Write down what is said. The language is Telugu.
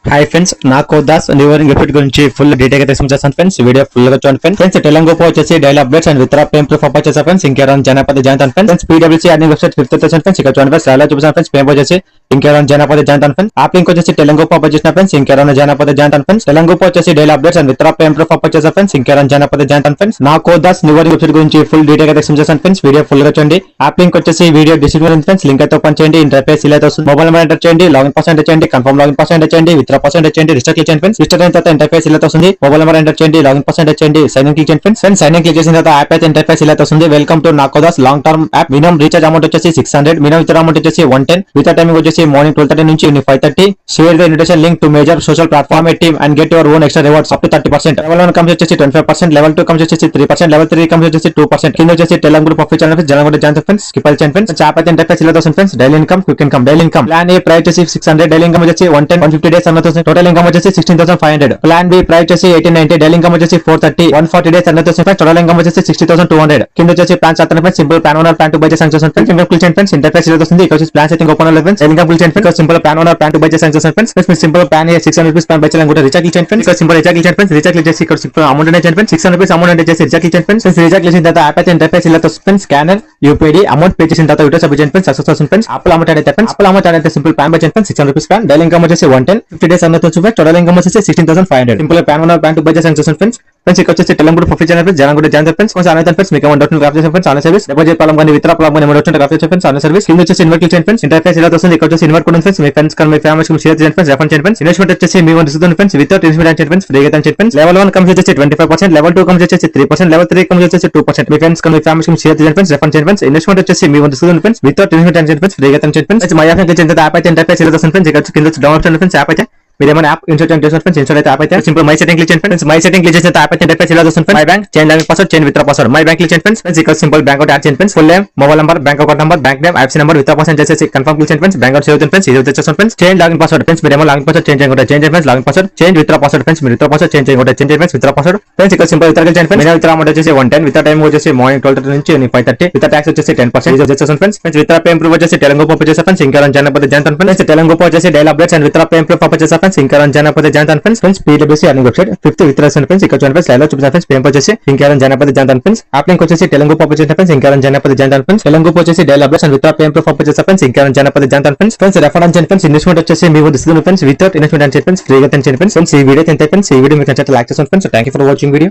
హాయ్ ఫ్రెండ్స్, నాకు దాస్ న్యూవరింగ్ ఎఫెక్ట్ గురించి ఫుల్ డీటెయిల్ గా తీసుకొచ్చేసాను ఫ్రెండ్స్. వీడియో ఫుల్ గా చూడండి ఫ్రెండ్స్. తెలంగాణ వచ్చేసి డైలీ అప్డేట్స్ అండ్ విత్ పేమ్ ప్రూఫ్ అప్ వచ్చేసి ఫ్రెండ్స్. ఇంకెవరైనా జనపద జాయిన్ అవుతాను ఫ్రెండ్స్. పీడబ్ల్యూసీ అన్ని వెబ్సైట్ 5th ఫ్రెండ్స్. ఇక్కడ చూడండి ఫ్రెండ్స్, చాలా చూపిస్తాను ఫ్రెండ్స్. పేమ్ వచ్చేసి ఇంకెవరైనా జనపద జాయిన్ అవుతాను ఫ్రెండ్స్. యాప్ లింక్ వచ్చేసి తెలంగాణ అప్ చేసిన ఫ్రెండ్స్. ఇంకెవరైనా జనపద జాయిన్ అవుతాను ఫ్రెండ్స్. తెలంగాణ వచ్చేసి డైలీ అప్డేట్స్ అండ్ విత్ పేమ్ ప్రూఫ్ అప్ వచ్చేసి ఫ్రెండ్స్. ఇంకెవరైనా జనపద జాయిన్ అవుతాను ఫ్రెండ్స్. నాకు దాస్ న్యూవరింగ్ వెబ్సైట్ గురించి ఫుల్ డీటెయిల్ గా తీసుకొచ్చేసాను ఫ్రెండ్స్. వీడియో ఫుల్ గా చూడండి. యాప్ లింక్ వచ్చేసి వీడియో డిస్క్రిప్షన్ ఫ్రెండ్స్. లింక్ అయితే ఓపెన్ చేయండి. ఇంటర్ఫేస్ ఇలా వస్తుంది. మొబైల్ నెంబర్ ఎంటర్ చేయండి, లాగిన్ పాస్వర్డ్ చేయండి, కన్ఫర్మ్ లాగిన్ పాస్వర్డ్ చేయండి, విత్ పాస్వర్డ్ చేయండి, రిజిస్టర్ క్లిక్ చేయండి ఫ్రెండ్స్. రిజిస్టర్ అయిన తర్వాత ఇంటర్ఫేస్ ఇలా వస్తుంది. మొబైల్ నెంబర్ ఎంటర్ చేయండి, లాగిన్ పాస్వర్డ్ చేయండి, సైన్ ఇన్ క్లిక్ చేయండి ఫ్రెండ్స్. సైన్ ఇన్ క్లిక్ చేసిన తర్వాత యాప్ అయితే ఇంటర్ఫేస్ ఇలా వస్తుంది. వెల్కమ్ టు నాకోదాస్ long term app. Minimum recharge amount వచ్చేసి 600, మినిమం విత్ అమౌంట్ వచ్చేసి 110. విత్ టైమింగ్ వచ్చేసి మార్నింగ్ 12:30 నుంచి evening 5:30. Share the invitation link to major social platform A team and get your own extra rewards up to 30%. Level 1 comes వచ్చేసి 25%, లెవెల్ 2 కమ్స్ వచ్చేసి 3%, లెవెల్ 3 కమ్స్ వచ్చేసి 2%. కింద వచ్చేసి Telegram group of channel friends. జనగడ జాయిన్ ఫ్రెండ్స్. స్కిప్ చేయండి ఫ్రెండ్స్. యాప్ అయితే ఇంటర్ఫేస్ ఇలా వస్తుంది friends. Daily income, quick income, daily income. Plan A price వచ్చేసి 600, డైలీ ఇన్కమ్ వచ్చేసి 110, 150 డేస్ అన్నది. టోటల్ ఇన్కమ్ వచ్చేసి 16,500. ప్లాన్ బి ప్రైస్ వచ్చేసి 1890, డైలీ ఇన్కమ్ వచ్చేసి 430, 140 డేస్ అన్నది ఫ్రెండ్స్. టోటల్ ఇన్కమ్ వచ్చేసి 60,200. కింద వచ్చేసి ప్లాన్స్ అతను friends. Simple plan owner plan to buy చేసాను ఫ్రెండ్స్. ఇన్కమ్ క్లిక్ చేయండి ఫ్రెండ్స్. ఇంటర్ఫేస్ ఇలా వస్తుంది. ఇక్కడ వచ్చేసి ప్లాన్ సెట్టింగ్ ఓపెన్ అవ్వాలి ఫ్రెండ్స్. ఇన్కమ్ క్లిక్ చేయండి friends. Simple plan owner plan to buy చేసాను friends. Simple plan 600 rupees plan buy చేయాలనుకుంటే రీఛార్జ్ క్లిక్ చేయండి ఫ్రెండ్స్. ఇక్కడ సింపుల్ రీఛార్జ్ క్లిక్ చేయండి ఫ్రెండ్స్. రీఛార్జ్ క్లిక్ చేసి ఇక్కడ సింపుల్ అమౌంట్ అనేది చేయండి ఫ్రెండ్స్. 600 రూపీస్ అమౌంట్ అంటే చేసి రీఛార్జ్ క్లిక్ చేయండి ఫ్రెండ్స్. రీఛార్జ్ చేసిన తర్వాత యాప్ అయితే ఇంటర్ఫేస్ ఇలా వస్తుంది friends. Scanner UPI ID amount pay చేసిన తర్వాత యూటో సబ్మిట్ చేయండి ఫ్రెండ్స్. సక్సెస్ అవుతుంది ఫ్రెండ్స్. అప్ల అమౌంట్ అయితే ఫ్రెండ్స్. అప్ల అమౌంట్ అయితే సింపుల్ ప్లాన్ బై చేయండి friends. 600 rupees plan. Daily income వచ్చేసి 110, 50 డేస్ అన్నది ఫ్రెండ్స్. టోటల్ ఇన్కమ్ వచ్చేసి 16,500. Simple plan owner plan to buy చేసాను ఫ్రెండ్స్. ఫ్రెండ్స్ ఇక్కడ వచ్చేసి తెలంగాణ ప్రొఫైల్ ఛానల్ ఫ్రెండ్స్. జనగడ జాయిన్ ఫ్రెండ్స్. కొంచెం అనేది ఫ్రెండ్స్. మీకు ఏమైనా డౌట్ గ్రాఫ్ చేసే friends. On service deposit problem కానీ విత్డ్రా ప్రాబ్లం కానీ ఏమైనా గ్రాఫ్ చేసే ఫ్రెండ్స్. ఆన్ సర్వీస్ కింద వచ్చేసి ఇన్వైట్ క్లిక్ చేయండి ఫ్రెండ్స్. ఇంటర్ఫేస్ ఇలా వస్తుంది. ఇక్కడ వచ్చేసి ఇన్వైట్ కూడా ఫ్రెండ్స్. మీ ఫ్రెండ్స్ కానీ మీ ఫ్యామిలీస్ కి షేర్ చేయండి ఫ్రెండ్స్. రెఫర్ చేయండి ఫ్రెండ్స్. ఇన్వెస్ట్మెంట్ వచ్చేసి మీ own risk friends. Without investment చేయండి ఫ్రెండ్స్. ఫ్రీగా చేయండి ఫ్రెండ్స్. లెవెల్ 1 కమ్స్ వచ్చేసి 25%, లెవెల్ 2 కమ్స్ వచ్చేసి 3%, లెవెల్ 3 కమ్స్ వచ్చేసి 2%. మీ ఫ్రెండ్స్ కానీ మీ ఫ్యామిలీస్ కి షేర్ చేయండి ఫ్రెండ్స్. రెఫర్ చేయండి ఫ్రెండ్స్. ఇన్వెస్ట్మెంట్ వచ్చేసి మీ own risk friends. Without investment చేయండి ఫ్రెండ్స్. ఫ్రీగా చేయండి ఫ్రెండ్స్. మై యాప్ క్లిక్ చేసిన తర్వాత యాప్ అయితే ఇంటర్ఫేస్ ఇలా వస్తుంది ఫ్రెండ్స్. ఇక్కడ కింద డౌన్లోడ్ చేయండి ఫ్రెండ్స్. యాప్ అయితే మీరు ఏమైనా యాప్ ఇన్స్టాల్ చేసిన ఫ్రెండ్స్. ఇన్స్టాల్ అయితే యాప్ అయితే సింపుల్ మై సెట్టింగ్ క్లిక్ చేయండి ఫ్రెండ్స్. మై సెట్టింగ్ క్లిక్ చేసిన యాప్ అయితే ఇంటర్ఫేస్ ఇలా వస్తుంది. My bank change login password, change withdraw password. My bank click చేయండి ఫ్రెండ్స్. ఇక్కడ సింపుల్ బ్యాంక్ అకౌంట్ యాడ్ చేయండి friends. Full name, mobile number, bank account number, bank name, IFSC number, withdraw password చేసేసి కన్ఫర్మ్ క్లిక్ చేయండి ఫ్రెండ్స్. బ్యాంక్ అకౌంట్ సేవ్ అవుతుంది ఫ్రెండ్స్. ఇది వచ్చేస్తుంది friends. Change login password friends. మీరు ఏమో లాగిన్ పాస్వర్డ్ చేంజ్ చేయకుండా change friends. Login password change withdraw password friends. మీరు విత్డ్రా పాస్వర్డ్ చేంజ్ చేయకుండా change friends. Withdraw password friends. ఇక్కడ సింపుల్ విత్డ్రా చేయండి ఫ్రెండ్స్. విత్డ్రా అమౌంట్ వచ్చేసి 110, విత్ టైం వచ్చేసి మార్నింగ్ 12:30 నుంచి 5:30, విత్ ట్యాక్స్ వచ్చేసి 10%. ఇది వచ్చేస్తుంది ఫ్రెండ్స్. విత్డ్రా పే ఇంప్రూవ్ వచ్చేసి తెలంగాణ పంపు చేసే ఫ్రెండ్స్. ఇంకా జనపద జాయిన్ ఫ్రెండ్స్. తెలంగాణ వచ్చేసి daily updates and withdraw pay ఇంప్రూవ్ పంపు చేసే ఫ్రెండ్స్. ఇంకా జనపద జాయిన్ ఫ్రెండ్స్. పీడబ్ల్యూసీ అన్ని వెబ్సైట్ 5th విత్ ఫ్రెండ్స్. ఇక్కడ చూడండి ఫ్రెండ్స్. లైవ్ లో చూపిస్తాను ఫ్రెండ్స్. పేమ్ వచ్చేసి ఇంకా జనపద జాయిన్ ఫ్రెండ్స్. యాప్ లింక్ వచ్చేసి తెలంగాణ పంపు చేసిన ఫ్రెండ్స్. ఇంకా జనపద జాయిన్ ఫ్రెండ్స్. తెలంగాణ వచ్చేసి daily updates and withdraw pay ఇంప్రూవ్ పంపు చేసే ఫ్రెండ్స్. ఇంకా జనపద జాయిన్ ఫ్రెండ్స్. ఫ్రెండ్స్ రెఫర్ చేయండి ఫ్రెండ్స్. ఇన్వెస్ట్మెంట్ వచ్చేసి మీ రిస్క్ ఫ్రెండ్స్. వితౌట్ ఇన్వెస్ట్మెంట్ అని ఫ్రెండ్స్. ఫ్రీగా చేయండి ఫ్రెండ్స్. ఈ వీడియో ఎంత ఫ్రెండ్స్. ఈ వీడియో మీకు నచ్చితే లైక్ చేయండి friends. Thank you for watching video.